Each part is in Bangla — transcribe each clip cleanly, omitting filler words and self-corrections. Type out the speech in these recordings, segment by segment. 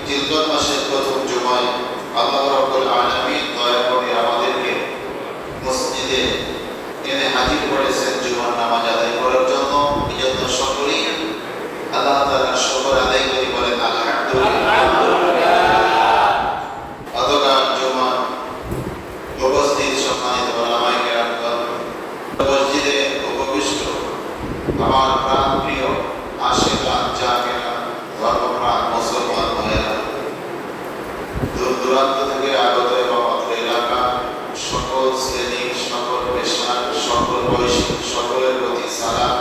জিলকদ মাসের প্রথম জুমায় আল্লাহ রাব্বুল আলামিন দয়া করে আমাদেরকে মসজিদে এনে হাজির করেছেন জুমার নামাজ আদায় করার জন্য। এই জন্য সকলেই আল্লাহ তাআলার শুকর আদায় করি, বলেন আলহামদুলিল্লাহ। অতঃপর জুমার উপস্থিত সম্মানিত ওলামায়ে কেরামগণ, মসজিদে উপবিষ্ট আমার প্রাণ প্রিয় আশিকান জাকিরা ধর্মপ্রাণ মুসলমান ভাইয়েরা, দূর দূরান্ত থেকে আগত এবং অত্র এলাকা সকল শ্রেণী, সকল পেশার, সকল বয়সী সকলের প্রতি সালাম,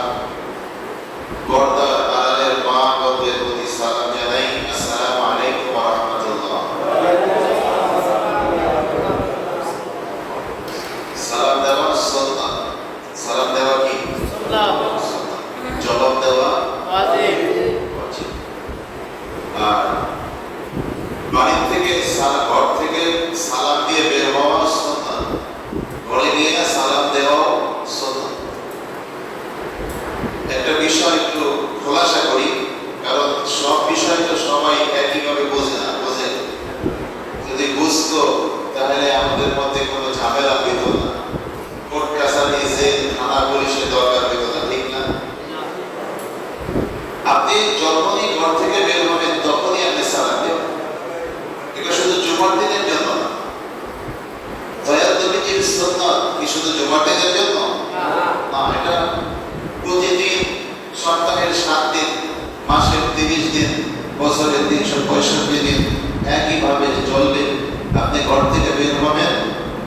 পর্দার আড়ালের মা বোনদের প্রতি সালাম জানাই। আসসালামু আলাইকুম ওয়া রাহমাতুল্লাহ। সালাম দেওয়া সুন্নাহ। সালাম দেওয়া কি সুন্নাহ? জবাব দেওয়া ওয়াজিব। আর বাড়ি থেকে ঘর থেকে সালাম দিয়ে বের হওয়া সুন্নাহ, ঘরে গিয়ে সালাম দেওয়া সুন্নাহ। একটা বিষয় একটু খোলাসা করি, কারণ সব বিষয় তো সবাই একইভাবে বোঝে না। যদি বুঝতো তাহলে আমাদের মধ্যে কোনো ঝামেলা হইত না, কোর্ট কাছারি জেল থানা পুলিশের দরকার হইত না, ঠিক না? আপনি যখনই ঘর থেকে বের হবেন তখনই আপনি সালাম দেবেন। এটা শুধু জুমার দিনের জন্য না। দয়ার নবীজির সুন্নাত কি শুধু জুমার দিনের জন্য না, এটা প্রতিদিন, সপ্তাহের 7 দিন, মাসের 30 দিন, বছরের 365 দিন একইভাবে চলবে। আপনি ঘর থেকে বের হবেন,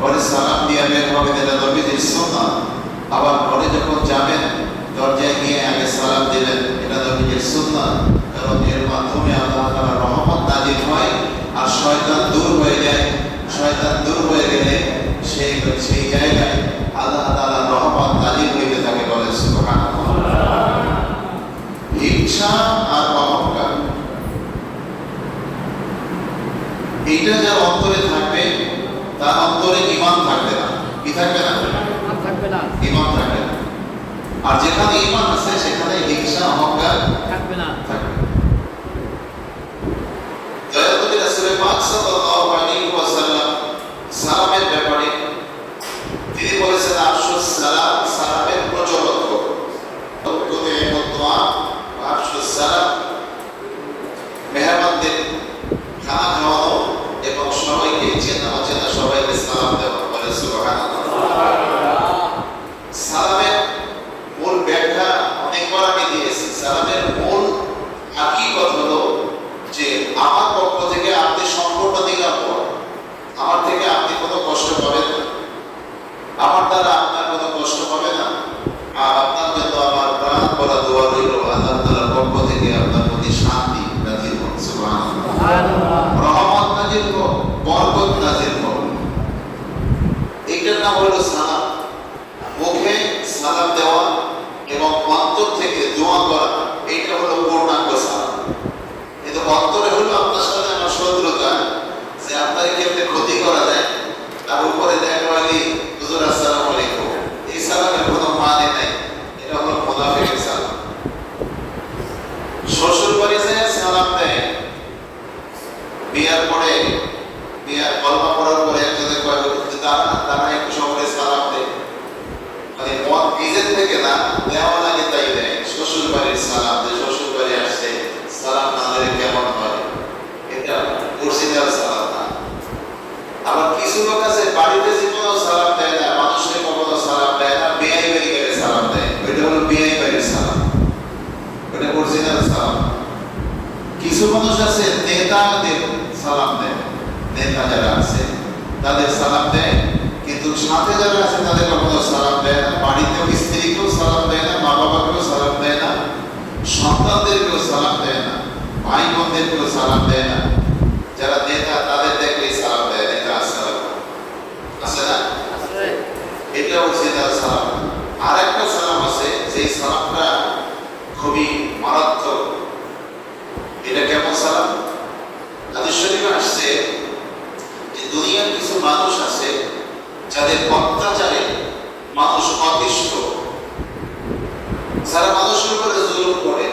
ঘরে সালাম দিয়ে বের হবেন, এটা নবীজির সুন্নাত। আবার ঘরে যখন যাবেন দরজায় গিয়ে আগে সালাম দিবেন, এটা নবীজির সুন্নাত। কারণ এর মাধ্যমে আল্লাহ তাআলার রহমত নাযিল হয় আর শয়তান দূর হয়ে যায়। শয়তান দূর হয়ে গেলে সেই জায়গায় আল্লাহ তাআলার রহমত নাযিল হইতে থাকে, বলেন সুবহানাল্লাহ। হিংসা আর অহংকার, এইটা যার অন্তরে থাকবে তার অন্তরে ঈমান থাকবে না। কি থাকবে না? ঈমান থাকবে না। আর যেখানে ঈমান আছে সেখানে হিংসা অহংকার থাকবে না। দয়ালু রাসূল পাক সাল্লাল্লাহু আলাইহি ওয়াসাল্লাম সালামের ব্যাপারে তিনি বলেছেন, আফশুস সালাম, সালামের প্রচলন করো। তোতে মতওয়া আফশুস সালাম, মেহমানদের খানা খাওয়ানো এবং সবাইকে চেনা অচেনা সবাইকে সালাম দেওয়া, বলে সুবহানাল্লাহ। সালামের মূল ব্যাখ্যা অনেকবার আমি দিয়েছি। সালামের মূল হাকিকত হলো যে আমার পক্ষ থেকে আপনি সম্পূর্ণ নিরাপদ, আমার থেকে আপনি কোনো কষ্ট পাবেন না, আমার দ্বারা আপনার কোনো কষ্ট হবে না। আর আপনার জন্য আমার প্রাণ ভরা দোয়া রইল, আল্লাহ তাআলার পক্ষ থেকে আপনার প্রতি শান্তি নাযিল হোক, সুবহানাল্লাহ, রহমত নাযিল হোক, বরকত নাযিল হোক। এইটার নাম হলো সালাম। মুখে সালাম দেওয়া এবং অন্তর থেকে দোয়া করা, এইটা হলো পূর্ণাঙ্গ সালাম। কিন্তু অন্তরে হলো আপনার সাথে আমার শত্রুতা, যে আপনাকে কেমনে ক্ষতি করা যায়, তার উপরে দেখা হলি হুজুর আসসালামু আলাইকুম, এই সালামের কোনো মানে নাই। এটা হলো মুনাফিকের সালাম। শ্বশুর বাড়ি যায় সালাম দেয়, বিয়ার পরে, বিয়ার কলমা পড়ার পরে একজনে কয় তারা একটু সবাই সালাম দেয়, মানে মন নিজের থেকে না, দেওয়া লাগে তাই দেয়। শ্বশুর বাড়ির সালাম, যে শ্বশুর বাড়ি আসছে সালাম না দিলে কেমন হয়, এটা অরিজিনাল সালাম না। আবার কিছু লোক আছে বাড়িতে জীবনেও সালাম দেয় না, মানুষকে কখনো সালাম দেয় না, বিআই বাড়ি গেলে সালাম দেয়, ওইটা হলো বিআই বাড়ির সালাম, ওইটা অরিজিনাল সালাম। কিছু মানুষ আছে নেতাদের সালাম দেয়, নেতা যারা আছে তাদের সালাম দেয়, কিন্তু সাথে যারা আছে তাদের কখনো সালাম দেয় না। বাড়িতেও স্ত্রীকেও সালাম দেয় না, মা বাবাকেও সালাম দেয় না, সন্তানদেরকেও সালাম দেয় না, ভাই বোনদেরকেও সালাম দেয় না। যারা নেতা তাদের দেখলেই সালাম দেয়, নেতা আসসালাম আছে না, এটা অরিজিনাল সালাম। আর একটা সালাম আছে, যেই সালামটা খুবই মারাত্মক। এটা কেমন সালাম? হাদিস শরীফে আসছে যে দুনিয়ার কিছু মানুষ আছে যাদের অত্যাচারে মানুষ অতিষ্ঠ, যারা মানুষের উপরে জুলুম করে,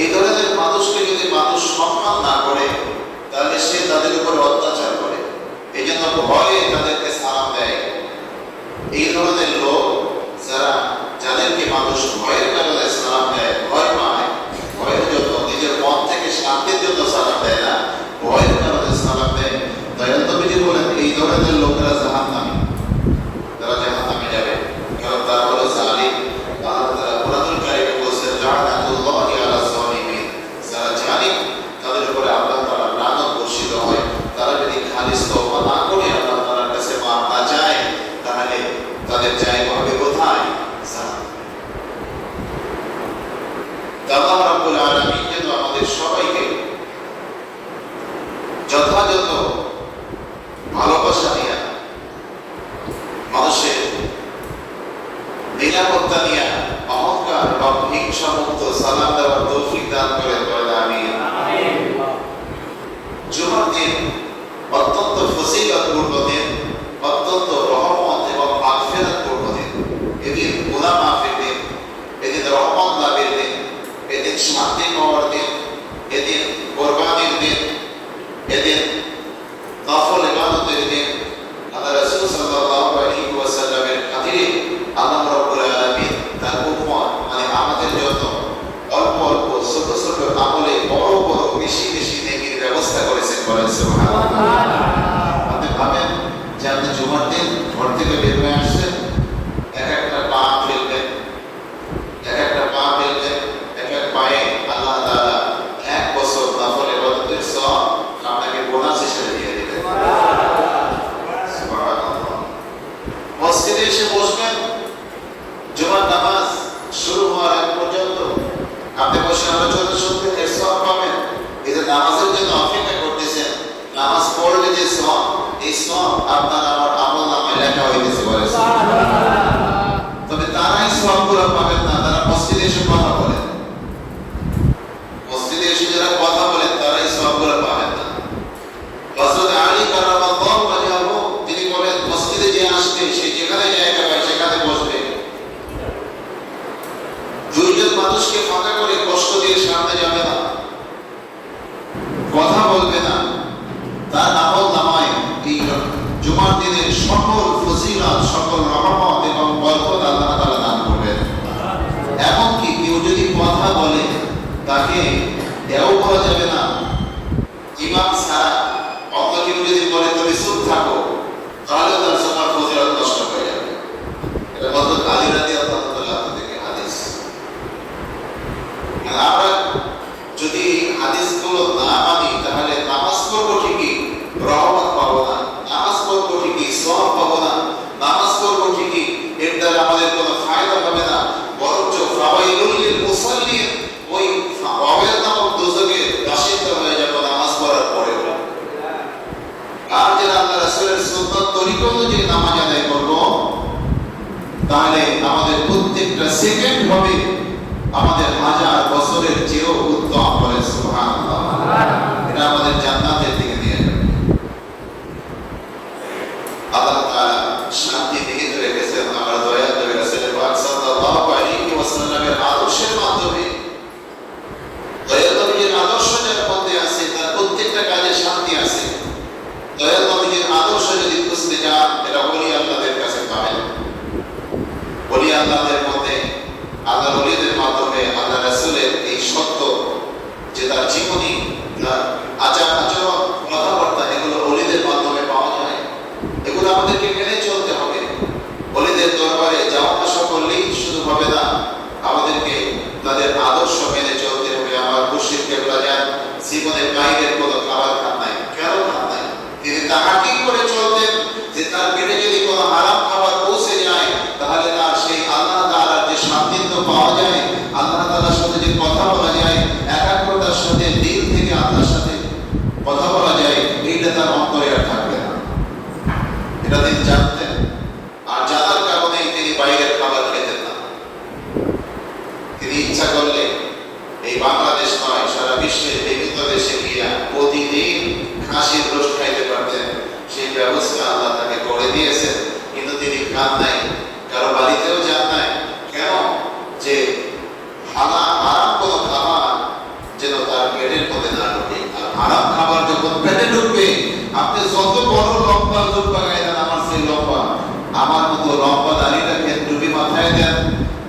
এই ধরনের মানুষকে যদি মানুষ সম্মান কোরবানির দিন, এদিন নফল ইবাদতের দিন। আল্লাহ রাসূল সাল্লাল্লাহু আলাইহি ওয়াসাল্লামের খাতিরে আল্লাহ রাব্বুল আলামিন তার উম্মত মানে আমাদের জন্য অল্প অল্প ছোট ছোট আমলে বড় বড় বেশি বেশি নেকির ব্যবস্থা করেছেন। বলেন সুবহানাল্লাহ। আপনি ভাবেন যে আপনি জুমার দিন ঘর থেকে বের হয়ে আসছেন, এক একটা পা ফেলবেন, এক একটা পা ফেলবেন, এক এক পায়ে আল্লাহ তাআলা 1 বছর নফল ইবাদতের সওয়াব আপনাকে বোনাস হিসেবে দিয়ে দিবেন। সুবহানাল্লাহ। মসজিদে এসে বসবেন, জুমার নামাজ শুরু হওয়ার আগ পর্যন্ত আপনি বসে আলোচনা শুনবেন, এর সওয়াব পাবেন। এই যে নামাজের জন্য অপেক্ষা করতেছেন, নামাজ পড়লে যে সওয়াব, এই সওয়াব আপনার আমার আমলনামায় লেখা হইতেছে। বলেন সুবহানাল্লাহ। তবে তারাই সওয়াবগুলো পাবেন না যারা মসজিদে এসে কথা বলেন। মসজিদে এসে যারা কথা বলেন তারাই সওয়াবগুলো পাবেন না। হযরত আলী কারামাল্লাহু ওয়াজহাহু তিনি বলেন, মসজিদে যে আসবে সে যেখানে জায়গা পায় সেখানে বসবে। দুইজন মানুষকে ফাঁকা করে কষ্ট দিয়ে সামনে যাবে না, কথা বলবে না, তার আমলনামায় এই জুমার দিনের সকল ফজিলত, সকল রহমত এবং বরকত আল্লাহ তাআলা দান করবেন। এমনকি কেউ যদি কথা বলে তাকে এও বলা যাবে না ইমাম ছাড়া অন্য কেউ যদি বলে তুমি চুপ থাকো, তাহলে তার সবার ফজিলত নষ্ট হয়ে যাবে। এটা হযরত আলী রাদিয়াল্লাহু তাআলা থেকে হাদিস। আমরা যদি হাদিসগুলো না মানি তাহলে নামাজ পড়বো ঠিকই, রহমত পাবো না, নামাজ পড়বো ঠিকই, সওয়াব পাবো না, নামাজ পড়বো ঠিকই, এর দ্বারা আমাদের কোনো ফায়দা হবে না, বরঞ্চ ফাওয়াইলুল লিল মুসাল্লিন, ওই ফাওয়াইল নামক দোজখে বাসিন্দা হয়ে যাব নামাজ পড়ার পরেও। আর যারা আল্লাহ রাসূলের সুন্নাত তরিকা অনুযায়ী নামাজ আদায় করব, তাহলে আমাদের প্রত্যেকটা সেকেন্ড হবে আমাদের 1000 বছরের চেয়েও উত্তম। বলে সুবহানাল্লাহ। এটা আমাদের জান্নাতের দিকে নিয়ে যাবে। আল্লাহ তাআলা শান্তি দিয়ে রেখেছেন আমার দয়াল নবী রাসূল পাক সাল্লাল্লাহু আলাইহি ওয়াসাল্লামের আদর্শের মাধ্যমে। দয়াল নবীর আদর্শ যার মধ্যে আছে তার প্রত্যেকটা কাজে শান্তি আছে। দয়াল নবীর আদর্শ যদি খুঁজতে যান, এটা ওলি আল্লাহদের কাছে পাবেন। ওলি আল্লাহদের মধ্যে আল্লাহর ওলিদের মাধ্যমে আল্লাহ রাসূলের এই সত্য যে তার জীবনী, তার আচার আচরণ, কথাবার্তা, এগুলো ওলিদের মাধ্যমে পাওয়া যায়। এগুলো আমাদেরকে মেনে চলতে হবে। ওলিদের দরবারে যাওয়া আসা করলেই শুধু হবে না, আমাদেরকে তাদের আদর্শ মেনে চলতে হবে। আমার মুর্শিদ কেবলা যান জীবনে বাইরের কোনো খাবার খান নাই। কেন খান নাই? তিনি তাহাকি করে চলতেন যে তার পেটে যদি কোনো হারাম খাবার পৌঁছে যায় তাহলে তার সেই আল্লাহ তাআলার যে সান্নিধ্য পাওয়া যায়, আল্লাহ তাআলার সাথে যে কথা বলা যায়, একাগ্রতার সাথে দিল থেকে আল্লাহর সাথে কথা বলা যায়, এইটা তার অন্তরে আর থাকবে না। এটা তিনি জানতেন, আর জানার কারণেই তিনি বাইরের খাবার খেতেন না। তিনি ইচ্ছা করলে এই বাংলাদেশ নয়, সারা বিশ্বের বিভিন্ন দেশে গিয়া প্রতিদিন খাসির রোস্ট খাইতে পারতেন। সেই ব্যবস্থা আল্লাহ তাকে করে দিয়েছেন, কিন্তু তিনি খান নাই, কারো বাড়িতেও যান নাই। কেন? যে হারাম কোনো খাবার যেন তার পেটের মধ্যে না ঢুকে। আর হারাম খাবার যখন পেটে ঢুকবে, আপনি যত বড় লম্বা জুব্বা গায়ে দেন, আমার সেই লম্বা, আমার মতো লম্বা দাড়ি রাখেন, টুপি মাথায় দেন,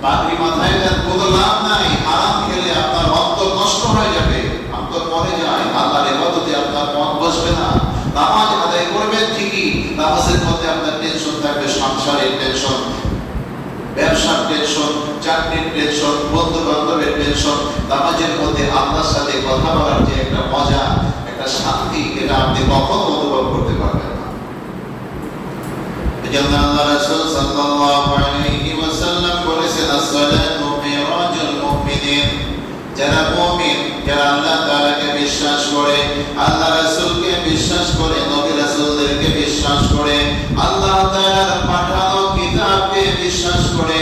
পাগড়ি মাথায় দেন, কোনো লাভ নাই। হারাম খেলে আপনার অন্তর নষ্ট হয়ে যাবে, অন্তর মরে যায়, আল্লাহর ইবাদতে আপনার মন বসবে না। নামাজ আদায় করবেন ঠিকই, নামাজের মধ্যে আপনার টেনশন থাকবে, সংসারের টেনশন, ব্যবসার টেনশন, চাকরির টেনশন, বন্ধু বান্ধবের টেনশন। নামাজের মধ্যে আল্লাহর সাথে কথা বলার যে একটা মজা, একটা শান্তি, এটা আপনি কখনো অনুভব করতে পারবেন না। এজন্য আল্লাহ রাসূল সাল্লাল্লাহু আলাইহি ওয়াসাল্লাম বলেছেন, as-সালাতু মিরাজুল মুমিনিন। যারা মুমিন, যারা আল্লাহ তাআলাকে বিশ্বাস করে, আল্লাহ রাসূলকে বিশ্বাস করে, নবী রাসূলদেরকে বিশ্বাস করে, আল্লাহ তাআলার পাঠানো কিতাবকে বিশ্বাস করে।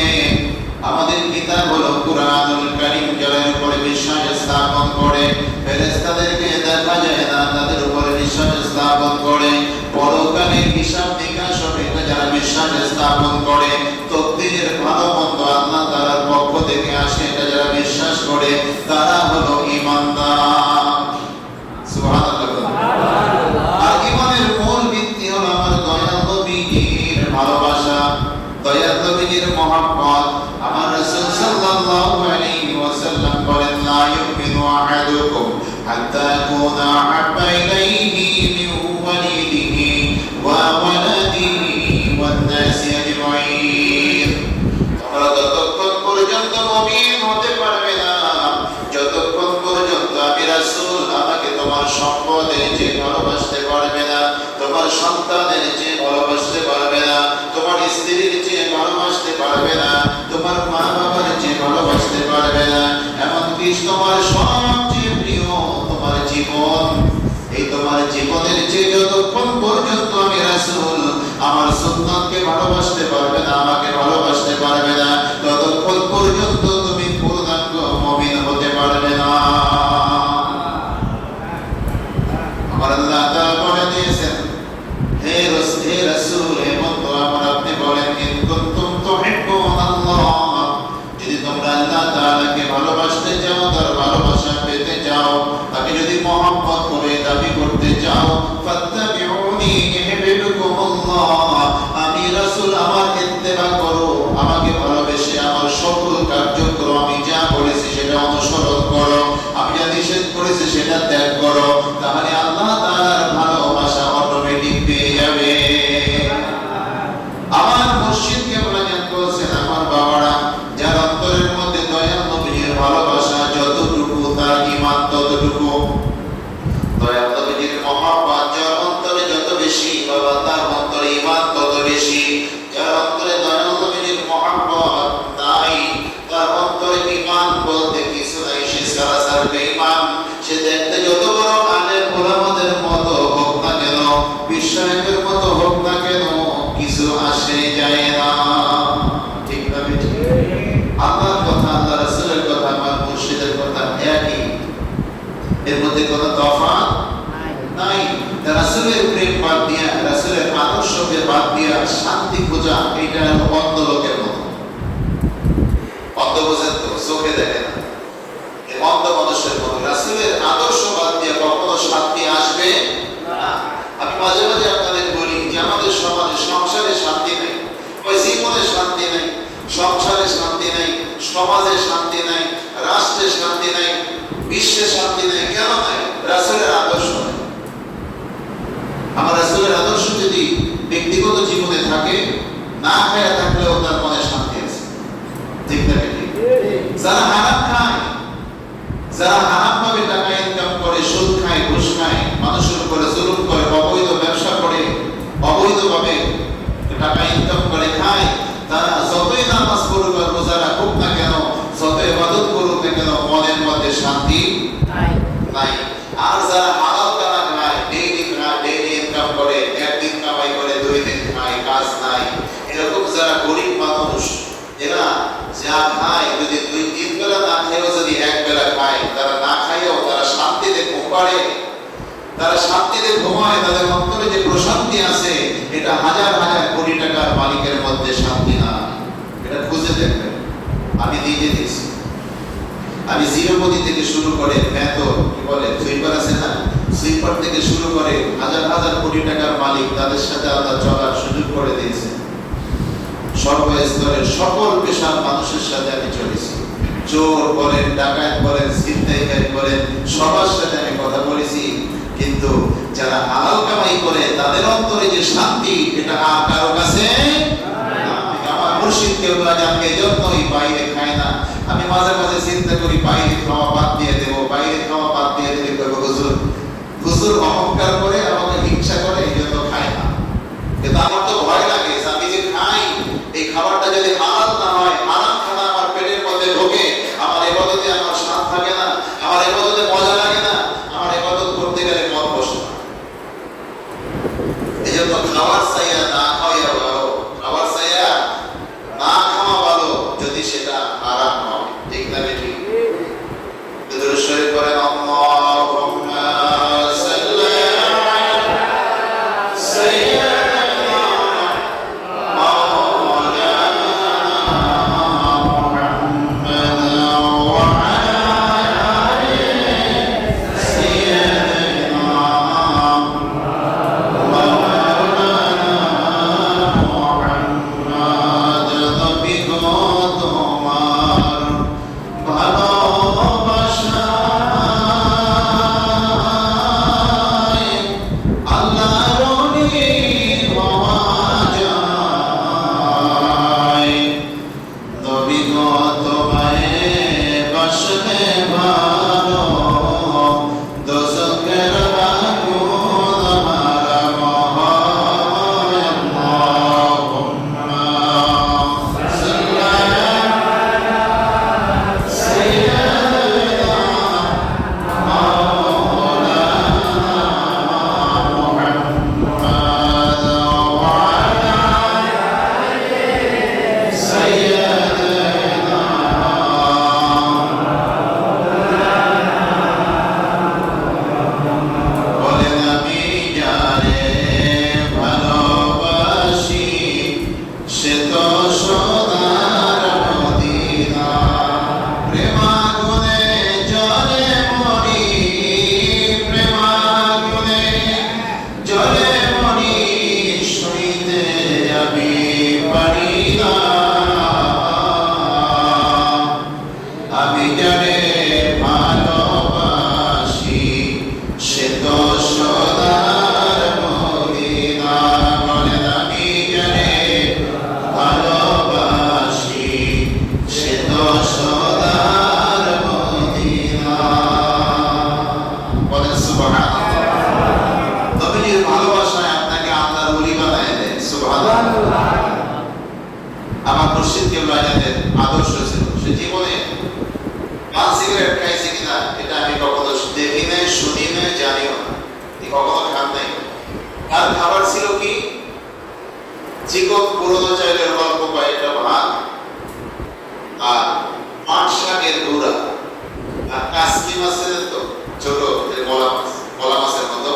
আমাদের কিতাব হলো কুরআনুল কারীম। যারা উপরে বিশ্বাস স্থাপন করে, ফেরেশতাদেরকে দেখা যায় না, তাদের উপরে বিশ্বাস স্থাপন করে, পরকালে হিসাব নিকাশ হবে, এটা যারা বিশ্বাস স্থাপন করে, তকদীরের ভালো মন্দ আল্লাহ তাআলার পক্ষ থেকে আসে, এটা যারা বিশ্বাস করে, তারা হলো ঈমানদার। أحب إليه من والده وولده والناس أجمعين তোমরা ততক্ষণ পর্যন্ত মুমিন হতে পারবে না যতক্ষণ পর্যন্ত আমি রাসূল আমাকে তোমার সম্পদের চেয়ে ভালোবাসতে পারবে না, তোমার সন্তানের চেয়ে ভালোবাসতে পারবে না, তোমার স্ত্রীর চেয়ে ভালোবাসতে পারবে না, তোমার মা বাবার চেয়ে ভালোবাসতে পারবে না, এমনকি তোমার সবচেয়ে প্রিয় তোমার জীবন, এই তোমার জীবনের চেয়ে যতক্ষণ পর্যন্ত আমি রাসূল আমার সুন্নাতকে ভালোবাসতে পারবে না, আমাকে ভালোবাসতে পারবে না, ততক্ষণ পর্যন্ত তুমি পূর্ণাঙ্গ মুমিন হতে পারবে না। আমার আল্লাহ তাআলা বলে দিয়েছেন, হে রাসূল হে বন্ধু আমার আপনি বলেন, ইন কুনতুম তুহিব্বুনাল্লাহ, যদি তোমরা আল্লাহ তাআলাকে ভালোবাসতে চাও, তার ভালোবাসা পেতে চাও, তাকে যদি মহব্বত করে দাবি করতে চাও, ফাত্তাবিউনি ইউহিব্বুকুমুল্লাহ, আমি রাসূল আমার ইত্তেবা করো, আমাকে ভালোবেসে আমার সকল কার্যক্রম আমি যা বলেছি সেটা অনুসরণ করো, আমি যা নিষেধ করেছি সেটা ত্যাগ করো, তাহলে আল্লাহ তাআলার ভালোবাসা অটোমেটিক পেয়ে যাবে। আমার মুর্শিদকে বলেন বলছেন, আমার বাবারা যার অন্তরের মধ্যে দয়াল নবীর ভালোবাসা যতটুকু তার ঈমান ততটুকু, দয়াল নবীর মহব্বত যার অন্তরে যত বেশি বাবা তার অন্তরে ঈমান তত বেশি, যার অন্তরে দয়াল নবীর মহব্বত নাই তার অন্তরে ঈমান বলতে কিছু নাই, সে সারাসার বেঈমান, সে দেখতে যত বড় আলেম ওলামাদের মতো হোক না কেন, বিশ্বায়কের মতো হোক না কেন, কিছু আসে যায় না। ঠিক না বেঠিক? আল্লাহর কথা আল্লাহ রাসূলের কথা আমার মুর্শিদের কথা একই, এর মধ্যে কোনো তফাৎ নাই। রাসূলের প্রেম বাদ দিয়া, রাসূলের আদর্শকে বাদ দিয়া শান্তি খোঁজা এটা অন্ধ লোকের মতো। অন্ধ বোঝেন তো, চোখে দেখে না, এই অন্ধ মানুষের মতো। রাসূলের আদর্শ বাদ দিয়া কখনো শান্তি আসবে না। আমি মাঝে মাঝে আপনাদের বলি যে আমাদের সমাজে সংসারে শান্তি নেই, ওই জীবনে শান্তি নেই, সংসারে শান্তি নেই, সমাজে শান্তি নেই, রাষ্ট্রে শান্তি নেই, বিশ্বে শান্তি নেই। কেন নাই? রাসূলের আদর্শ নেই। আমার রাসূলের আদর্শ যদি ব্যক্তিগত জীবনে থাকে, না খায়া থাকলেও তার মনে শান্তি আছে। ঠিক না ঠিক? যারা হারাম খায়, যারা হারাম ভাবে টাকা ইনকাম করে, সুদ খায়, ঘুষ খায়, মানুষের উপরে জুলুম করে, অবৈধ ব্যবসা করে, অবৈধভাবে টাকা ইনকাম করে খায়, তারা যতই নামাজ পড়ুক আর রোজা রাখুক না কেন, যত ইবাদত করুক না কেন, মনের মধ্যে শান্তি নাই। আর যারা হালাল টাকা খায়, ডেইলি ইনকাম করে, একদিন কামাই করে, 2 দিন খায়, কাজ নাই, এরকম যারা গরিব মানুষ, এরা যা খায় যদি 2-3 বেলা না খেয়েও যদি এক বেলা খায়, তারা না খাইয়েও তারা শান্তিতে ঘুম পাড়ে, তারা শান্তিতে ঘুমায়, তাদের অন্তরে যে প্রশান্তি আছে এটা হাজার হাজার কোটি টাকার মালিকের মধ্যে শান্তি না। এটা খুঁজে দেখবেন, আমি নিজে দিয়েছি। আমি জিরোপতি থেকে শুরু করে বেতন কি বলে সুইপার আছে না, সুইপার থেকে শুরু করে হাজার হাজার কোটি টাকার মালিক, তাদের সাথে আলাদা চলার সুযোগ করে দিয়েছে। সর্বস্তরের সকল পেশার মানুষের সাথে আমি চলেছি। চোর বলেন, ডাকাত বলেন, ছিনতাইকারী বলেন, সবার সাথে আমি কথা বলেছি। কিন্তু যারা হালাল কামাই করে তাদের অন্তরে যে শান্তি, এটা আর কারো কাছে আমার মুর্শিদকে ওরা জানকে যত্নই বাইরে খায় না। আমি মাঝে মাঝে চিন্তা করি বাইরে খাওয়া বাদ দিয়ে দেবো, বাইরে খাওয়া বাদ দিয়ে দিলে হুজুর অহংকার করে, আমাকে হিংসা করে, এই জন্য খায় না। কিন্তু আমার তো ভয় লাগে, আমি যে খাই এই খাবারটা যদি হালাল না হয়, হারাম খানা আমার পেটের মধ্যে ঢোকে, আমার ইবাদতে আমার স্বাদ থাকে না, আমার ইবাদতে মজা লাগে না, আমার ইবাদত করতে গেলে মন বসে না। এই জন্য খাবার চাইয়া না খাওয়া ভালো, খাবার চাইয়া না খাওয়া ভালো, যদি সেটা হারাম হয়। ঠিক না বেঠিক? কেবলাজাদের আদর্শ ছিল। সে জীবনে পান সিগারেট খাইছে কিনা এটা আমি কখনো দেখি নাই, শুনি নাই, জানিও না, কখনো খান নাই। আর খাবার ছিল কি, চিকন পুরোনো চাইলের গল্প কয়েকটা ভাত আর পাট শাকের গুঁড়া আর কাসকি মাছের, তো ছোট গলা মাছের মতো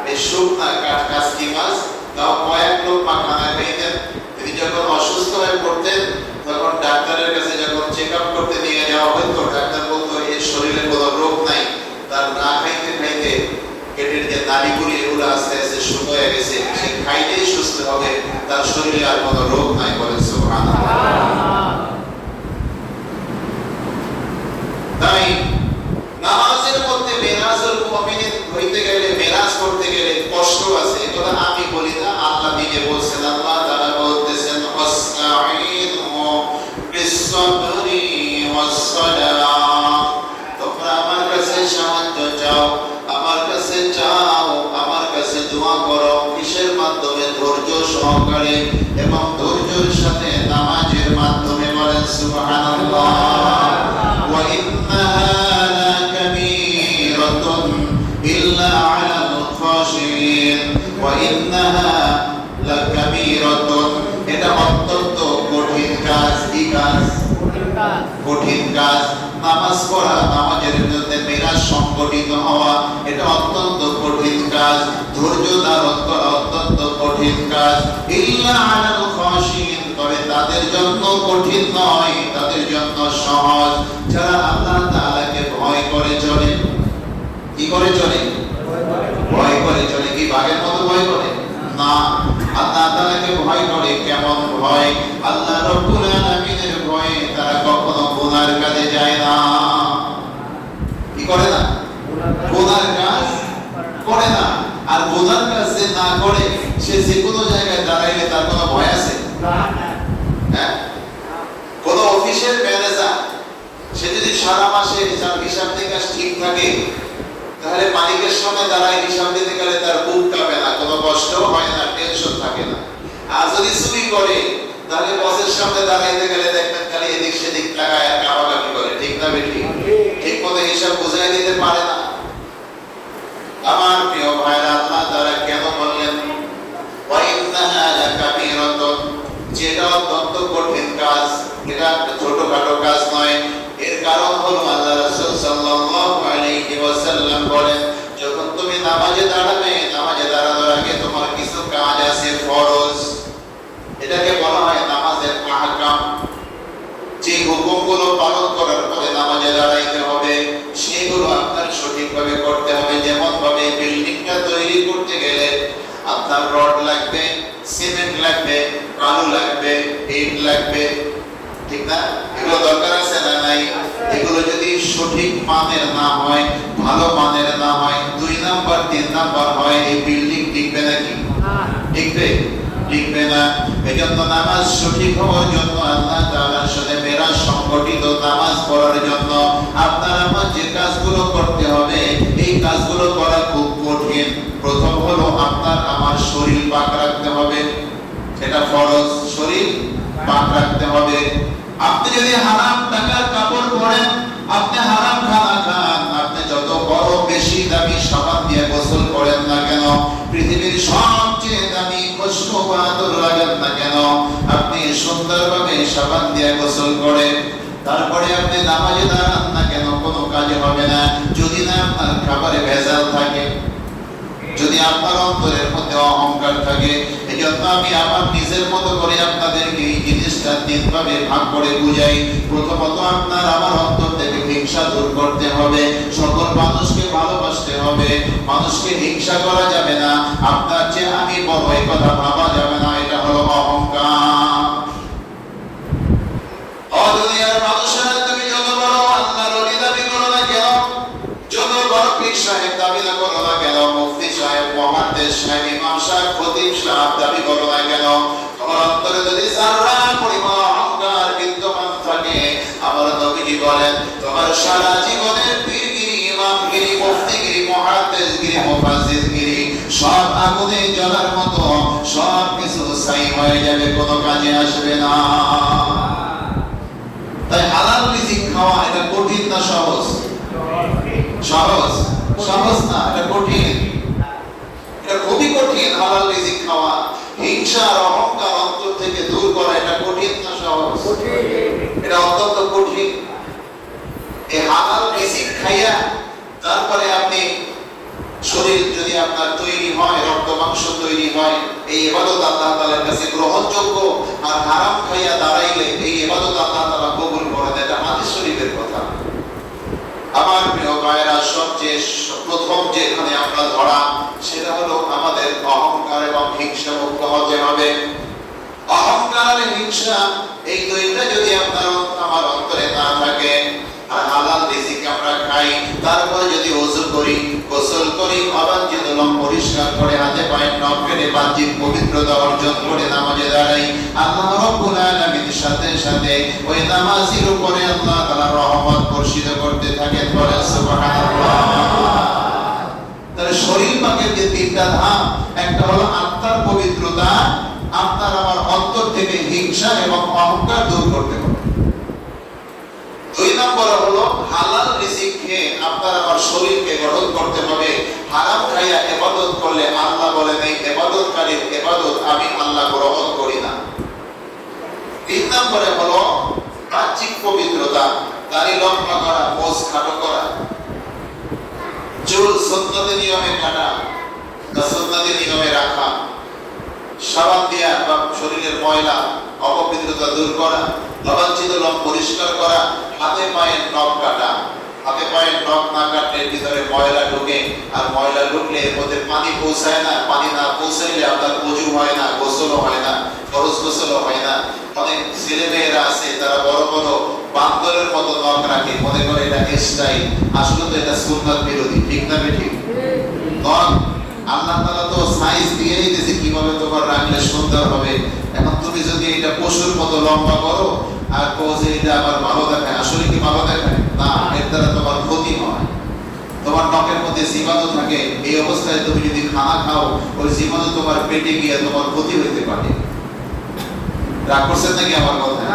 এই শুকনা কাসকি মাছ, তাও কয়েক লোক খানা খাইতেন। তিনি যখন অসুস্থ হয়ে পড়তেন তখন ডাক্তারের কাছে যখন চেক আপ করতে নিয়ে যাওয়া হতো, ডাক্তার বলতো এর শরীরে কোনো রোগ নাই, তার না খাইতে খাইতে পেটের যে নাড়িগুলি এগুলো আস্তে আস্তে শুকিয়ে গেছে, সে খাইতেই সুস্থ হবে, তার শরীরে আর কোনো রোগ নাই। বলেন সুবহানাল্লাহ। তাই নামাজের মধ্যে মেরাজুল মুমিনিন হইতে গেলে, মেরাজ করতে গেলে কষ্ট আছে, এটা আমি বলি না, আল্লাহ নিজে বলছেন। আল্লাহ তাআলা বলতেছেন ওয়াসতাঈনু বিস-সাবরি ওয়াস-সালাহ, তোমরা আমার কাছে সাহায্য চাও, আমার কাছে চাও, আমার কাছে দোয়া করো, কিসের মাধ্যমে? ধৈর্য সহকারে এবং ধৈর্যের সাথে নামাজের মাধ্যমে। বলেন সুবহানাল্লাহ। ওয়া ইন্নাহা লাকাবীরাতুন ইল্লা আলাল খাশিঈন, ওয়া ইন্নাহা লাকাবীরাতুন, এটা অত্যন্ত কঠিন কাজ। কি কাজ? কঠিন কাজ। নামাজ পড়া, নামাজের মধ্যে মেরাজ সংগঠিত হওয়া, এটা অত্যন্ত কঠিন কাজ। ধৈর্য ধারণ করা অত্যন্ত কঠিন কাজ। ইল্লা আলাল খাশিঈন, তবে তাদের জন্য কঠিন নয়, তাদের জন্য সহজ, যারা আল্লাহ তাআলাকে ভয় করে চলে। কি করে চলে? ভয় করে চলে। কি বাঘের মতো ভয় করে? না, আল্লাহ তাআলাকে ভয় করে। কেমন ভয়? আল্লাহ রাব্বুল আলামিনের ভয়ে তারা কখনো গুনার কাজে যায় না। কি করে না? গুনার কাজ করে না। আর গুনার কাজ যে না করে, সে যে কোনো জায়গায় দাঁড়াইলে তার কোনো ভয় আছে? হ্যাঁ, কোন অফিসের ম্যানেজার, সে যদি সারা মাসে হিসাব নিকাশ ঠিক থাকে, তাহলে মালিকের সামনে দাঁড়ায় হিসাব দিতে গেলে তার বুক কাঁপে না, কোনো কষ্ট হয় না, টেনশন থাকে না। আর যদি চুরি করে, তাহলে বসের সামনে দাঁড়াইতে গেলে দেখবেন খালি এদিক সেদিক তাকায় আর কাঁপাকাঁপি করে। ঠিক না বেঠিক? ঠিক মতো হিসাব বুঝাই দিতে পারে না। আমার প্রিয় ভাইরা, আল্লাহ তাআলা কেন বললেন ওয়া ইন্নাহা লাকাবীরাতুন, যেটা অত্যন্ত কঠিন কাজ, এটা ছোটখাটো কাজ নয়। এর কারণ হলো আল্লাহ রাসূল সাল্লাল্লাহু আলাইহি ওয়াসাল্লাম বলেন, যখন তুমি নামাজে দাঁড়াবে, নামাজে দাঁড়ানোর আগে তোমার কিছু কাজ আছে ফরজ, এটাকে বলা হয় নামাজের আহকাম। যে হুকুমগুলো পালন করার পরে নামাজে দাঁড়াইতে হবে, সেগুলো আপনার সঠিকভাবে করতে হবে। যেমন ভাবে বিল্ডিংটা তৈরি করতে গেলে আপনার রড লাগবে, সিমেন্ট লাগবে, বালু লাগবে, ইট লাগবে, ঠিক না? এগুলো দরকার আছে না নাই? এগুলো যদি সঠিক মানের না হয়, ভালো মানের না হয়, 2 নাম্বার 3 নাম্বার হয়, এই বিল্ডিং টিকবে নাকি? টিকবে? টিকবে না। এজন্য নামাজ সঠিক হওয়ার জন্য, আল্লাহ তাআলার সাথে মেরাজ সংগঠিত নামাজ পড়ার জন্য আপনার আমার যে কাজগুলো করতে হবে, এই কাজগুলো করা খুব কঠিন। প্রথম হলো আপনার আমার শরীর পাক রাখতে হবে, এটা ফরজ। শরীর পাক রাখতে হবে। আপনি যদি হারাম টাকার কাপড় পরেন, আপনি হারাম খানা খান, আপনি যত বড় বেশি দামি সাবান দিয়ে গোসল করেন না কেন, পৃথিবীর সবচেয়ে দামি খুশবু আতর লাগান না কেন, আপনি সুন্দরভাবে সাবান দিয়ে গোসল করেন, তারপরে আপনি নামাজে দাঁড়ান না কেন, কোনো কাজে হবে না যদি না আপনার খাবারে ভেজাল থাকে, যদি আপনার অন্তরের মধ্যে অহংকার থাকে। এজন্য আমি আমার নিজের মতো করে আপনাদেরকে এই জিনিসটা 3 ভাবে ভাগ করে বুঝাই। প্রথমত, আপনার আমার অন্তর থেকে হিংসা দূর করতে হবে, সকল মানুষকে ভালোবাসতে হবে, মানুষকে হিংসা করা যাবে না, আপনার যে আমি বড় এই কথা ভাবা যাবে না, এটা হলো অহংকার। দুনিয়ার মানুষেরা তুমি যত বড় আল্লাহর ওলি দাবি করো না কেন, যত বড় পীর সাহেব দাবি না করো না কেন, মুফতি সাহেব, মুহাদ্দিস সাহেব, ইমাম সাহেব, খতিব সাহেব দাবি করো না কেন, তোমার অন্তরে যদি যারা পরিমাণ অহংকার বিদ্যমান থাকে, আমার নবীজি বলেন তোমার সারা জীবনের পীরগিরি, ইমামগিরি, মুফতিগিরি, মুহাদ্দিসগিরি, মুফাসসিরগিরি সব আগুনে জ্বলার মতো, সব কিছু ছাই হয়ে যাবে, কোনো কাজে আসবে না। তাই হালাল রিজিক খাওয়া এটা কঠিন না সহজ? সহজ? সহজ না, এটা কঠিন। এটা খুবই কঠিন হালাল রিজিক খাওয়া। হিংসা আর অহংকার অন্তর থেকে দূর করা এটা কঠিন না সহজ? এটা অত্যন্ত কঠিন। এই হালাল রিজিক খাইয়া তারপরে আপনি শরীর যদি আপনার তৈরি হয়, রক্ত মাংস তৈরি হয়, এই ইবাদত আল্লাহ তাআলার কাছে গ্রহণযোগ্য। আর হারাম খাইয়া দাঁড়াইলে এই ইবাদত আল্লাহ তাআলা কবুল করে না, এটা হাদিস শরীফের কথা। আমার প্রিয় ভাইরা, সবচেয়ে প্রথম যেখানে আমরা ধরা সেটা হলো আমাদের অহংকার এবং হিংসা মুক্ত হতে হবে। অহংকার আর হিংসা এই দুইটা যদি আপনার আমার অন্তরে না থাকে, আর হালাল রিজিক আমরা খাই, তারপরে যদি ওযু করি, গোসল করি, অবাঞ্ছিত লোম পরিষ্কার করে, হাতে পায়ে নখ কেটে বাহ্যিক পবিত্রতা অর্জন করে নামাজে দাঁড়াই, আল্লাহ রাব্বুল আলামিনের সাথে সাথে ওই নামাজের উপরে আল্লাহ তাআলা রহমত বর্ষিত করতে থাকেন। বলেন সুবহানাল্লাহ। তাহলে শরীর পাকের যে তিনটা ধাপ, একটা হলো আত্মার পবিত্রতা, আপনার আমার অন্তর থেকে হিংসা এবং অহংকার দূর করতে হবে। দুই নম্বর হলো হালাল রিজিক খেয়ে আপনার আমার শরীরকে গঠন করতে হবে। হারাম খাইয়া ইবাদত করলে আল্লাহ বলেন এই ইবাদতকারীর ইবাদত আমি আল্লাহ গ্রহণ করি না। তিন নম্বরে হলো বাহ্যিক পবিত্রতা, দাড়ি লম্বা করা, মোজ খাটো করা, চুল সুন্নতি নিয়মে কাটা, সুন্নতি নিয়মে রাখা, সাবান দিয়া বা শরীরের ময়লা অপবিত্রতা দূর করা, অবাঞ্ছিত লোম পরিষ্কার করা, হাতে পায়ে নখ কাটা। হাতে পায়ে নখ না কাটলে ভিতরে ময়লা ঢোকে, আর ময়লা ঢুকলে এর মধ্যে পানি পৌঁছায় না। পানি না পৌঁছাইলে আপনার ওযু হয় না, গোসলও হয় না, ফরজ গোসলও হয় না। অনেক ছেলে মেয়েরা আছে তারা বড় বড় বান্দরের মতো নখ রাখে, মনে করে এটা স্টাইল। আসলে তো এটা সুন্নাত বিরোধী, ঠিক না বেঠিক? নখ আল্লাহ তাআলা তো সাইজ দিয়ে দিয়েছে কিভাবে তোমার রাখলে সুন্দর হবে। এখন তুমি যদি এটা পশুর মতো লম্বা করো আর কোজে এটা আবার ভালো দেখায়, আসলে কি ভালো দেখায় না? এর দ্বারা তোমার ক্ষতি হয়। তোমার নখের মধ্যে জীবাণু থাকে, এই অবস্থায় তুমি যদি খানা খাও, ওই জীবাণু তোমার পেটে গিয়ে তোমার ক্ষতি হতে পারে। রাগ করছেন নাকি আমার কথা?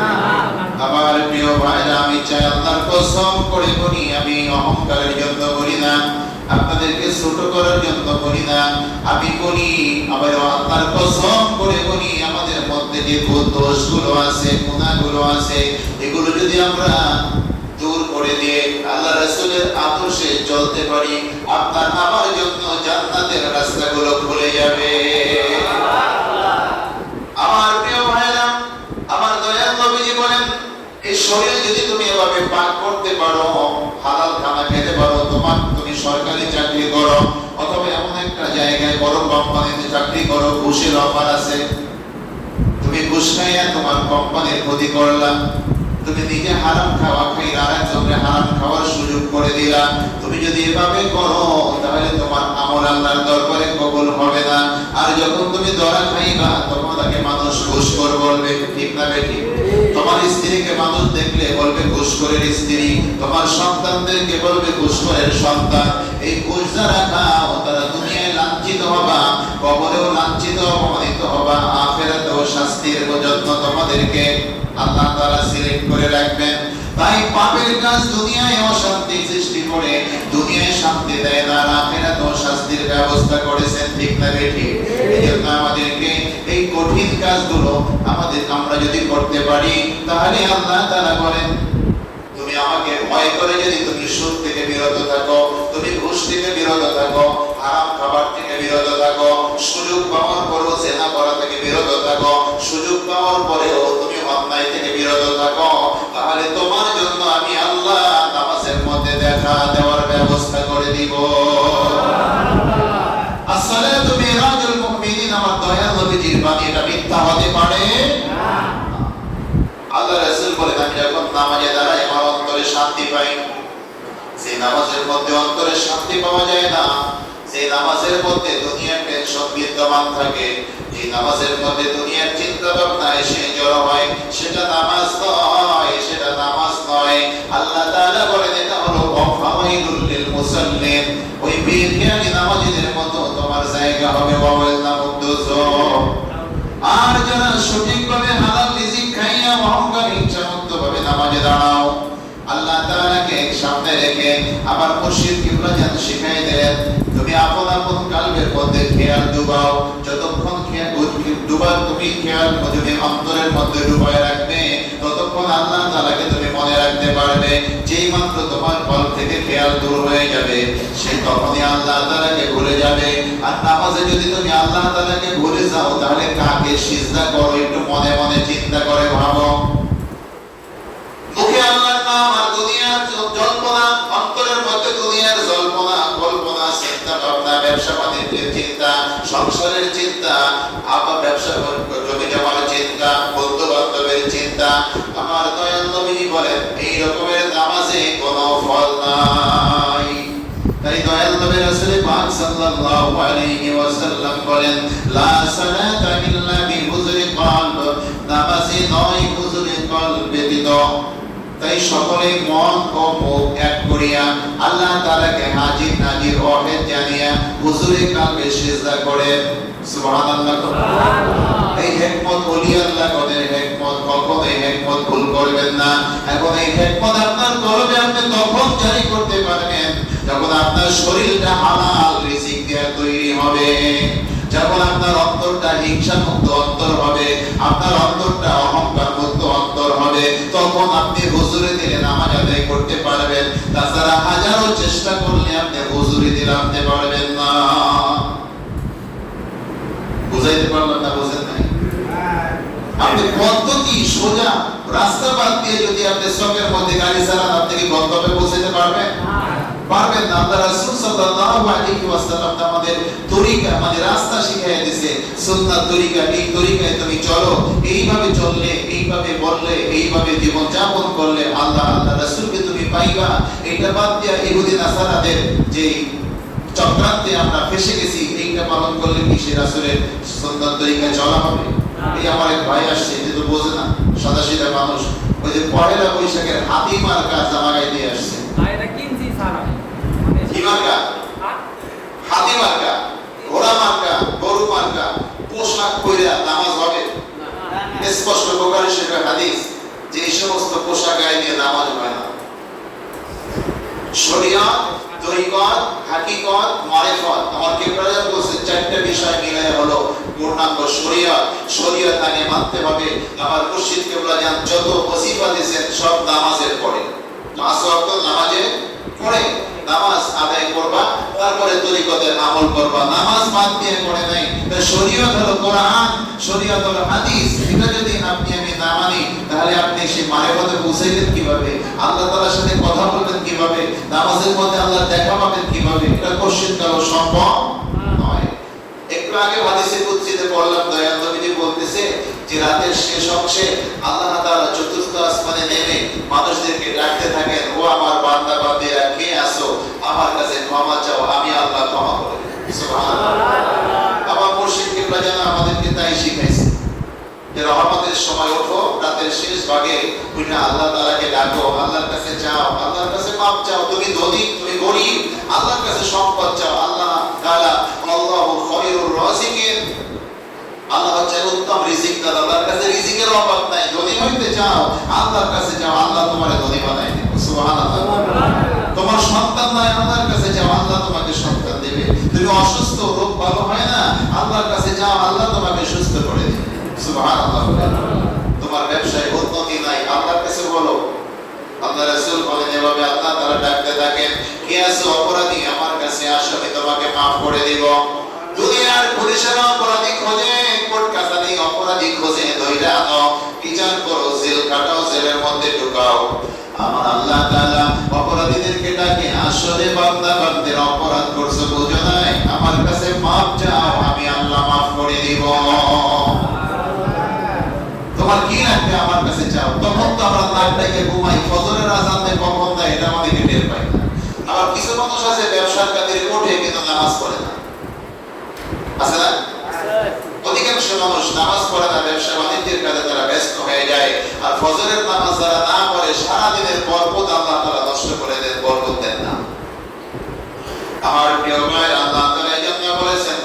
আমার প্রিয় ভাইরা, আমি চাই আল্লাহর কসম করে বলি, আমি অহংকারের জন্য বলি না, আপনাদেরকে ছোট করার জন্য বলি না। আমি বলি, আবার আল্লাহর কসম করে বলি, আমাদের মধ্যে যে দোষগুলো আছে, গুনাহগুলো আছে, এগুলো যদি আমরা দূর করে দিয়ে আল্লাহ রাসূলের আদর্শে চলতে পারি, আপনার আমার জন্য জান্নাতের রাস্তাগুলো খুলে যাবে। আমার প্রিয় ভাইরা, আমার দয়াল নবীজি বলেন, এই শরীর যদি তুমি এভাবে পাক করতে পারো, হালাল খানা খেতে পারো, তুমি সরকারি চাকরি করো অথবা এমন একটা জায়গায় বড় কোম্পানিতে চাকরি করো, ঘুষের অফার আছে, তুমি ঘুষ খাইয়া তোমার কোম্পানির ক্ষতি করলা, তুমি নিজে হারাম খাওয়া খাই আরেকজনকে হারাম খাওয়ার সুযোগ করে দিলা, তুমি যদি এভাবে করো তাহলে তোমার আমল আল্লাহর দরবারে কবুল হবে না। আর যখন তুমি ধরা খাইবা তোমাকে মানুষ ঘুষখোর বলবে, ঠিক না বেঠিক? তোমার স্ত্রীকে মানুষ দেখলে বলবে ঘুষখোরের স্ত্রী, তোমার সন্তানদেরকে বলবে ঘুষখোরের সন্তান। এই ঘুষ যারা খাও তারা দুনিয়ায় লাঞ্ছিত হবা, কবরেও লাঞ্ছিত অপমানিত হবা, আখিরাতেও শাস্তির জন্য তোমাদেরকে আল্লাহ তাআলা সিলেক্ট করে রাখবেন। তাই পাপের কাজ দুনিয়ায় অশান্তি সৃষ্টি করে, দুনিয়ায় শান্তি দেয় না, আখিরাতেও শাস্তির ব্যবস্থা করেছেন, ঠিক না বেঠিক? এজন্য আমাদেরকে এই কঠিন কাজগুলো আমরা যদি করতে পারি, তাহলে আল্লাহ তাআলা বলেন, তুমি আমাকে ভয় করে যদি তুমি সুদ থেকে বিরত থাকো, তুমি ঘুষ থেকে বিরত থাকো, হারাম খাবার থেকে বিরত থাকো, সুযোগ পাওয়ার পরেও জেনা করা থেকে বিরত থাকো, সুযোগ পাওয়ার পরেও তুমি অন্যায় থেকে বিরত থাকো, তাহলে তোমার জন্য আমি আল্লাহ নামাজের মধ্যে দেখা দেওয়ার ব্যবস্থা করে দিব। আসসালাতু মিরাজুল মুমিনিন, আমার দয়াল নবীজির বাণী, এটা মিথ্যা হতে পারে না। আল্লাহ রাসূল বলেন, আমি যখন নামাজে দাঁড়াই আমার অন্তরে শান্তি পাই। সেই নামাজের মধ্যে অন্তরে শান্তি পাওয়া যায় না, সেই নামাজের মধ্যে দুনিয়ার টেনশন বিদ্যমান থাকে, এই নামাজের মধ্যে দুনিয়ার চিন্তা ভাবনা এসে জড়ো হয়, সেটা নামাজ নয়, সেটা নামাজ নয়। আল্লাহ তাআলা বলেন, এটা হলো ফাওয়াইলুল লিল মুসাল্লিন, ওই বেখেয়ালি নামাজীদের মতো তোমার জায়গা হবে ওয়াইল নামুদ্দুজ। আর যারা সঠিকভাবে হালাল রিজিক খাইয়া অহংকার হিংসা মুক্ত ভাবে নামাজে দাঁড়াও, আমার মুর্শিদ কিবলা যেন শিখাই দেন, তুমি আপন আপন কালবের মধ্যে খেয়াল ডুবাও, যতক্ষণ তুমি খেয়াল তুমি অন্তরের মধ্যে ডুবায় রাখবে, ততক্ষণ আল্লাহ তাআলাকে তুমি মনে রাখতে পারবে। যেই মাত্র তোমার কল থেকে খেয়াল দূর হয়ে যাবে, সে তখনই আল্লাহ তাআলাকে ভুলে যাবে। আর নামাজে যদি তুমি আল্লাহ তাআলাকে ভুলে যাও, তাহলে কাকে সিজদা করো একটু মনে মনে চিন্তা করে ভাবো। মুখে আল্লাহর নাম আর দুনিয়ার জল্পনা, অন্তরের মধ্যে দুনিয়ার জল্পনা, কল্পনা, চিন্তা ভাবনা, ব্যবসা বাণিজ্যের চিন্তা, সংসারের চিন্তা, আবার ব্যবসা জমি জমার চিন্তা, বন্ধু বান্ধবের চিন্তা। আমার দয়াল নবী বলেন এই রকমের নামাজে কোনো ফল নাই। তাই দয়াল নবী রাসূল পাক সাল্লাল্লাহু আলাইহি ওয়াসাল্লাম বলেন, লা সালাতা ইল্লা বিহুজুরি কলব, নামাজে নয় হুজুরে কলব ব্যতীত। তাই সকলে মন ও মুখ এক করিয়া আল্লাহ তাআলাকে হাজির নাজির ওয়াহিদ জানিয়া হুজুরে কালবে সিজদা করে সুবহানাল্লাহ। এই হিকমত ওলি আল্লাহ কদের হিকমত, কখনো এই হিকমত ভুল করবেন না। এখন এই হিকমত আপনার কলবে আপনি তখন জারি করতে পারবেন যখন আপনার শরীরটা হালাল রিজিক দিয়ে তৈরি হবে, যখন আপনার অন্তরটা হিংসা মুক্ত অন্তর হবে, আপনার অন্তরটা অহংকার মুক্ত অন্তর হবে, তখন আপনি হুজুরে দিলে নামাজ আদায় করতে পারবেন। তাছাড়া হাজারো চেষ্টা করলে আপনি হুজুরে দিলে আনতে পারবেন না। বুঝাইতে পারলাম না? বুঝেন নাই? আপনি পদ্ধতি সোজা রাস্তা বাদ দিয়ে যদি আপনি চকের মধ্যে গাড়ি চালান, আপনি কি গন্তব্যে পৌঁছাতে পারবেন? পারবেন না। আল্লাহ রাসূল সাল্লাল্লাহু আলাইহি ওয়াসাল্লাম আমাদের তরিকা, আমাদের রাস্তা শিখিয়ে দিয়েছে, সুন্নাত তরিকা। এই তরিকায় তুমি চলো, এইভাবে চললে, এইভাবে বললে, এইভাবে জীবন যাপন করলে আল্লাহ রাসূলকে তুমি পাইবা। এটা বাদ দিয়ে ইহুদি নাসারাদের যে চক্রান্তে আমরা ফেসে গেছি, এইটা পালন করলে কি সে রাসূলের সুন্নাত তরিকায় চলা হবে? এই আমার এক ভাই আসছে, যে তো বোঝে না, সাদাসিধা মানুষ, ওই যে পহেলা বৈশাখের হাতি মার্কা জামা গায়ে দিয়ে আসছে। কি মার্কা? হাতি মার্কা, ঘোড়া মার্কা, গরু মার্কা পোশাক পরে নামাজ হবে? স্পষ্ট বুখারী শরীফের হাদিস যে এই সমস্ত পোশাক গায়ে দিয়ে নামাজ হয় না। শরীয়ত, তরিকত, হাকিকত, মারিফত, আমার কিবলা বলছে চারটি বিষয় মিলায় হলো পূর্ণাঙ্গ শরীয়ত। শরীয়ত আগে মানতে হবে। আমার মুর্শিদ কিবলা জান যত ওজিফা দিয়েছেন সব নামাজের পরে, পাঁচ ওয়াক্ত নামাজে পড়ে নামাজ আদায় করবা, তারপরে তরিকতের আমল করবা। নামাজ বাদ দিয়ে পড়ে নাই। শরীয়ত হলো কোরআন, শরীয়ত হলো হাদিস। এটা যদি আপনি আমি না মানি, তাহলে আপনি সেই মারিফতে পৌঁছাইবেন কিভাবে? আল্লাহ তাআলার সাথে কথা বলবেন কিভাবে? নামাজের মধ্যে আল্লাহ দেখা পাবেন কিভাবে? এটা কোশ্চেন কালো সম্ভব নয়। একটু আগে হাদিসে কুদসিতে পড়লাম, দয়াল নবীজি বলতেছে যে রাতের শেষ অংশে আল্লাহ তাআলা চতুর্থ আসমানে নেমে মানুষদেরকে ডাকতে থাকেন, ও আমার বান্দা বান্দিরা কে আসো, আমার কাছে ক্ষমা চাও, আমি আল্লাহ ক্ষমা করে দেব। সুবহানাল্লাহ। আমার মুর্শিদ কিবলা যেন আমাদেরকে তাই শিখাইছে যে রহমতের সময় ওঠো, রাতের শেষ ভাগে উঠে আল্লাহ তাআলাকে ডাকো, আল্লাহর কাছে চাও, আল্লাহর কাছে মাপ চাও। তুমি ধনী, তুমি গরীব, আল্লাহর কাছে সম্পদ চাও। আল্লাহ তাআলা আল্লাহু খায়রুর রাযিকিন, আল্লাহ হচ্ছেন উত্তম রিজিকদাতা। আল্লাহর কাছে রিজিকের অভাব নাই। ধনী হইতে চাও, আল্লাহর কাছে চাও, আল্লাহ তোমারে ধনী বানাই দেবে। সুবহানাল্লাহ। তোমার সন্তান নাই, আল্লাহর কাছে চাও, আল্লাহ তোমাকে সন্তান দেবে। তুমি অসুস্থ, রোগ ভালো হয় না, আল্লাহর কাছে চাও, আল্লাহ তোমাকে সুস্থ করে দেবে। সুবহানাল্লাহ। তোমার ব্যবসায় উন্নতি নাই, আল্লাহর কাছে বলো। আল্লাহ রাসূল বলেন এভাবে আল্লাহ তাআলা ডাকতে থাকেন, কে আছো অপরাধী, আমার কাছে আসো, আমি তোমাকে maaf করে দেব। দুনিয়ার পুলিশের অপরাধী খোঁজে, কোর্ট কাছারি অপরাধী খোঁজে, ধইরা আনো, বিচার করো, জেল কাটাও, জেলের মধ্যে ঢুকাও। আমার আল্লাহ তাআলা অপরাধীদেরকে ডাকে, আসলে বান্দা বান্দির অপরাধ করছো বুঝো নাই, আমার কাছে maaf চাও, আমি আল্লাহ maaf করে দিব। তোমার কি লাগবে আমার কাছে চাও। তখন তো আমরা নাকটাকে ঘুমাই, ফজরের আযান দেয় কখন দেয় এটা আমাদের টের পাই না। আবার কিছু মানুষ আছে ব্যবসার কাজে ওঠে কিন্তু নামাজ পড়ে না, আছে না? অধিকাংশ মানুষ নামাজ পড়ে না, ব্যবসা বাণিজ্যের কাজে তারা ব্যস্ত হয়ে যায়। আর ফজরের নামাজ যারা না পড়ে, সারা দিনের বরকত আল্লাহ তাআলা নষ্ট করে দেন, বরকত দেন না। আমার প্রিয় ভাই, আল্লাহ তাআলা এই জন্য বলেছেন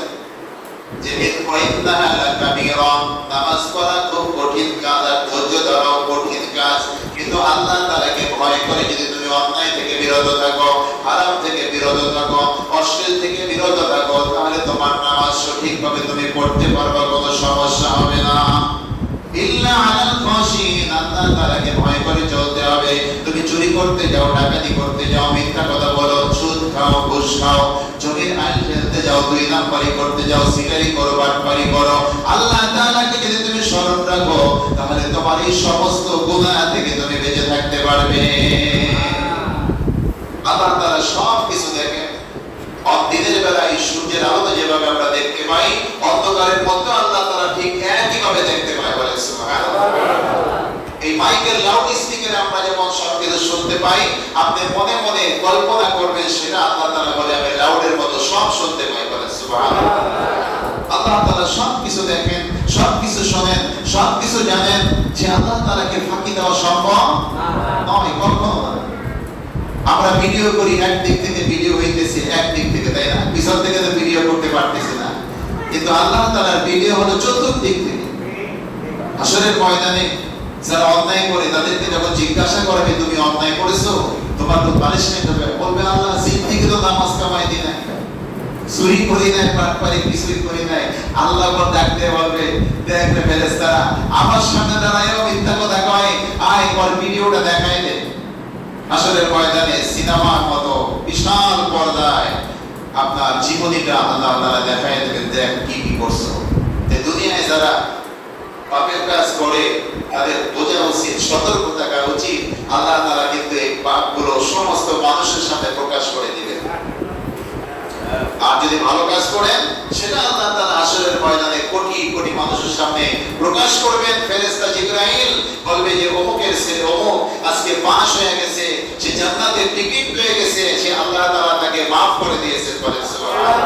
যে ইন্নাহা লাকাবীরা, নামাজ পড়া খুব কঠিন কাজ, আর ধৈর্য ধরাও কঠিন কাজ। কিন্তু আল্লাহ তাআলাকে ভয় করে যদি তুমি অন্যায় থেকে বিরত থাকো, বিরত থাকো, অশ্লীল থেকে বিরত থাকো, তাহলে তোমার নামাজ সঠিকভাবে তুমি পড়তে পারবে, কোনো সমস্যা হবে না। ইল্লা আলাল খাশিন, আল্লাহ তাআলাকে ভয় করে চলতে হবে। তুমি চুরি করতে যাও, ডাকাতি করতে যাও, মিথ্যা কথা বলো, সুদ খাও, ঘুষ খাও, জমির আইন ফেলতে যাও, দুই নাম্বারি করতে যাও, সিটারি করো, বাটপারি করো, আল্লাহ তাআলাকে যদি তুমি স্মরণ রাখো, তাহলে তোমার এই সমস্ত গুনাহ থেকে তুমি বেঁচে থাকতে পারবে। আল্লাহ তাআলা সব কিছু দেখেন। দিনের বেলায় সূর্যের আলোতে যেভাবে আমরা দেখতে পাই, অন্ধকারের মধ্যে আল্লাহ তাআলা ঠিক একইভাবে দেখতে পায়। বলে সুবহানাল্লাহ। এই মাইকেল লাউড স্পিকারে আমরা যেমন সব কিছু শুনতে পাই, আপনি মনে মনে কল্পনা করবেন সেটা আল্লাহ তাআলা বলে আমি লাউডের মতো সব শুনতে পাই। বলে সুবহানাল্লাহ। আল্লাহ তাআলা সব কিছু দেখেন, সব কিছু শোনেন, সব কিছু জানেন। যে আল্লাহ তাআলাকে ফাঁকি দেওয়া সম্ভব নয়, কখনো না। আমরা ভিডিও করি, এক দিক থেকে ভিডিও হইতেছে, এক দিক থেকে, তাই না? পিছন থেকে তো ভিডিও করতে পারতেছি না, কিন্তু আল্লাহ তাআলার ভিডিও হলো চতুর্দিক থেকে। হাসরের ময়দানে যারা অন্যায় করে তাদেরকে যখন জিজ্ঞাসা করবে তুমি অন্যায় করেছো, তোমার তো পানিশমেন্ট হবে, বলবে আল্লাহ জিন্দেগি তো নামাজ কামাই দি নাই, চুরি করি নাই, বাটপারি কিছুই করি নাই। আল্লাহ পর ডাকতে বলবে, দেখ রে ফেরেশতারা, আমার সামনে দাঁড়ায়ও মিথ্যা কথা কয়, আয় পর ভিডিওটা দেখাই দে। হাসরের ময়দানে সিনেমার মতো বিশাল পর্দায় আপনার জীবনীটা আল্লাহ তাআলা দেখায় দেবেন, দেখ কি কি করছো। এই দুনিয়ায় যারা পাপের কাজ করে তাদের বোঝা উচিত, সতর্ক থাকা উচিত, আল্লাহ তাআলা কিন্তু এই পাপগুলো সমস্ত মানুষের সামনে প্রকাশ করে দিবেন। আর যদি ভালো কাজ করেন সেটা আল্লাহ তাআলা হাসরের ময়দানে কোটি কোটি মানুষের সামনে প্রকাশ করবেন। ফেরেশতা জিবরাইল বলবে যে অমুকের ছেলে অমুক আজকে পাস হয়ে গেছে, সে জান্নাতের টিকিট পেয়ে গেছে, সে আল্লাহ তাআলা তাকে maaf করে দিয়েছে। বলেন সুবহানাল্লাহ।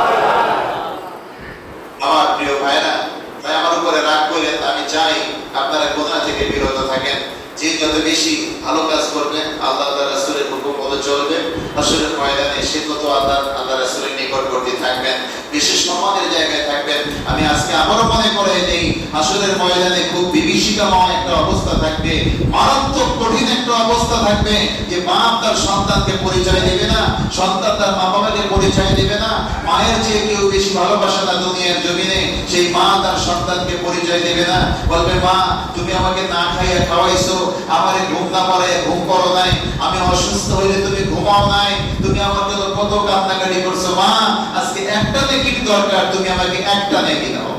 আমার প্রিয় ভাইরা, তাই আমার উপরে রাগ করেন, আমি চাই আপনারা গুনাহ থেকে বিরত থাকেন। যে যত বেশি ভালো কাজ করবেন, আল্লাহ তাআলার রাসূলের হুকুম মতো চলবেন, হাসরের ময়দানে সে তত আল্লাহ রাসূলের নিকটবর্তী থাকবেন, বিশেষ সম্মানের জায়গায় থাকবেন। আমি আজকে আবারও মনে করে দেই, হাসরের ময়দানে খুব বিভীষিকাময় একটা অবস্থা থাকবে, মারাত্মক কঠিন একটা অবস্থা থাকবে, যে বাপ তার সন্তানকে পরিচয় দেবে না, সন্তান তার মা বাবাকে পরিচয় দেবে না, মায়ের চেয়ে কেউ বেশি ভালোবাসে না দুনিয়ার জমিনে, সেই মা তার সন্তানকে পরিচয় দেবে না। বলবে, মা তুমি আমাকে না খাইয়া খাওয়াইছো, আমারে ঘুম না পাড়াইয়া ঘুম করো নাই, আমি অসুস্থ হইলে তুমি ঘুমাও নাই, তুমি আমার জন্য কত কান্নাকাটি করছো, মা আজকে একটা নেকির দরকার, তুমি আমাকে একটা নেকি দাও।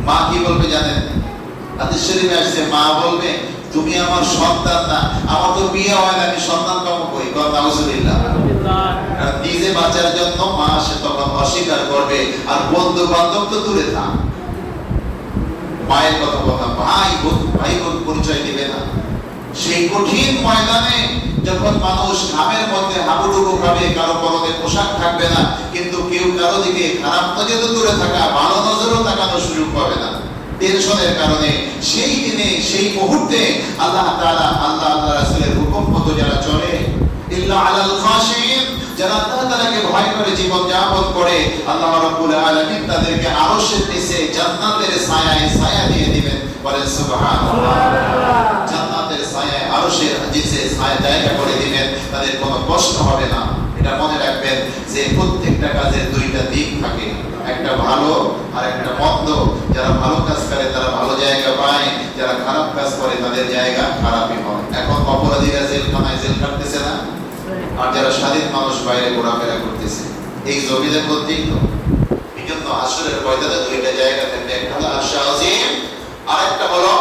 মা কি বলবে জানেন? হাদিস শরীফে আসছে, মা বলবে তুমি আমার সন্তান না, আমার তো বিয়ে হয় না, আমি সন্তান পাবো কই? নাউজুবিল্লাহ। নিজে বাঁচার জন্য মা সে তখন অস্বীকার করবে, আর বন্ধু বান্ধব তো দূরে থাক, মায়ের কথা বলতাম, ভাই বোন পরিচয় দিবে না। সেই কঠিন ময়দানে যখন মানুষ ঘামের মধ্যে হাবুডুবু খাবে, কারো পরনে পোশাক থাকবে না, কিন্তু কেউ কারো দিকে খারাপ নজরে দূরে থাকা, ভালো নজরও তাকানোর সুযোগ পাবে না টেনশনের কারণে। সেই দিনে সেই মুহূর্তে আল্লাহ তাআলা আল্লাহ রাসূলের হুকুম মতো যারা চলে, ইল্লা আলাল খাশিন, যারা আল্লাহ তাআলাকে ভয় করে জীবন যাপন করে, আল্লাহ রাব্বুল আলামিন তাদেরকে আরশের নিচে জান্নাতের ছায়ায় ছায়া দিয়ে দিবেন। বলেন সুবহানাল্লাহ। জান্নাতের ছায়ায় আরশের নিচে ছায়া জায়গা করে দিবেন, তাদের কোনো কষ্ট হবে না। এটা মনে রাখবেন যে প্রত্যেকটা কাজের দুইটা দিক থাকে, একটা ভালো আর একটা মন্দ। যারা ভালো কাজ করে তারা ভালো জায়গা পায়, যারা খারাপ কাজ করে তাদের জায়গা খারাপই হয়। এখন অপরাধীরা জেলখানায় জেল কাটতেছে না, আর যারা স্বাধীন মানুষ বাইরে ঘোরাফেরা করতেছে, এই জমিনের মধ্যেই তো। এই জন্য হাসরের ময়দানে দুইটা জায়গা থাকবে, একটা হলো আরশে আজিম, আর একটা হলো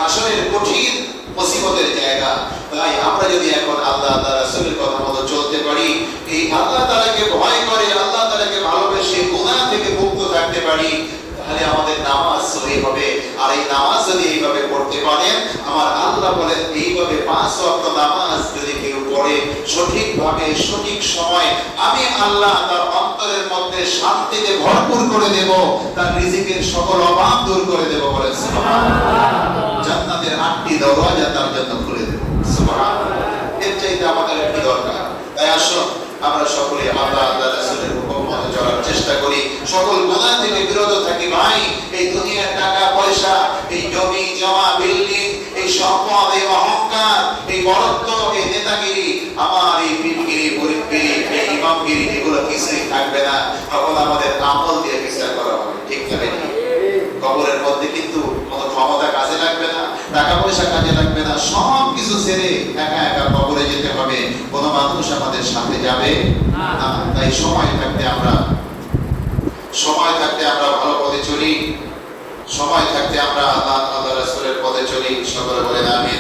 হাসরের কঠিন মুসিবতের জায়গা। তাই আমরা যদি এখন আল্লাহ তাআলা রাসূলের কথা মতো চলতে পারি, এই আল্লাহ তাআলাকে ভয় করে, আল্লাহ তাআলাকে ভালোবেসে গুনাহ থেকে মুক্ত থাকতে পারি, তাহলে আমাদের নামাজ সহি হবে। আর এই নামাজ যদি এইভাবে পড়তে পারেন, আমার আল্লাহ বলেন এইভাবে 5 ওয়াক্ত নামাজ যদি কেউ পড়ে সঠিকভাবে সঠিক সময়, আমি আল্লাহ তার অন্তরের মধ্যে শান্তিতে ভরপুর করে দেব, তার রিজিকের সকল অভাব দূর করে দেব। বলেন সুবহানাল্লাহ। জান্নাতের 8টি দরজা তার জন্য খুলে দেব। সুবহানাল্লাহ। এর চাইতে আমাদের কি দরকার? তাই আসুন আমরা সকলে আল্লাহ রাসূলের হুকুম মতো চলার চেষ্টা করি, সকল গুনাহ থেকে বিরত থাকি। ভাই, এই দুনিয়ার টাকা পয়সা, এই জমি জমা, বিল্ডিং, এই সম্পদ, এই অহংকার, এই বড়ত্ব, এই নেতাগিরি, আমার এই পীরগিরি, গরিবগিরি, এই থাকবে না, তখন আমাদের আমল দিয়ে বিচার করা হবে। ঠিক না বেঠিক? কবরের মধ্যে কিন্তু কোনো ক্ষমতা কাজে লাগবে না, টাকা পয়সা কাজে লাগবে না, সব কিছু ছেড়ে একা একা কবরে যেতে হবে। কোনো মানুষ আমাদের সাথে যাবে না। তাই সময় থাকতে আমরা ভালো পথে চলি, সময় থাকতে আমরা আল্লাহ রাসূলের পথে চলি। সকলে বলেন আমিন।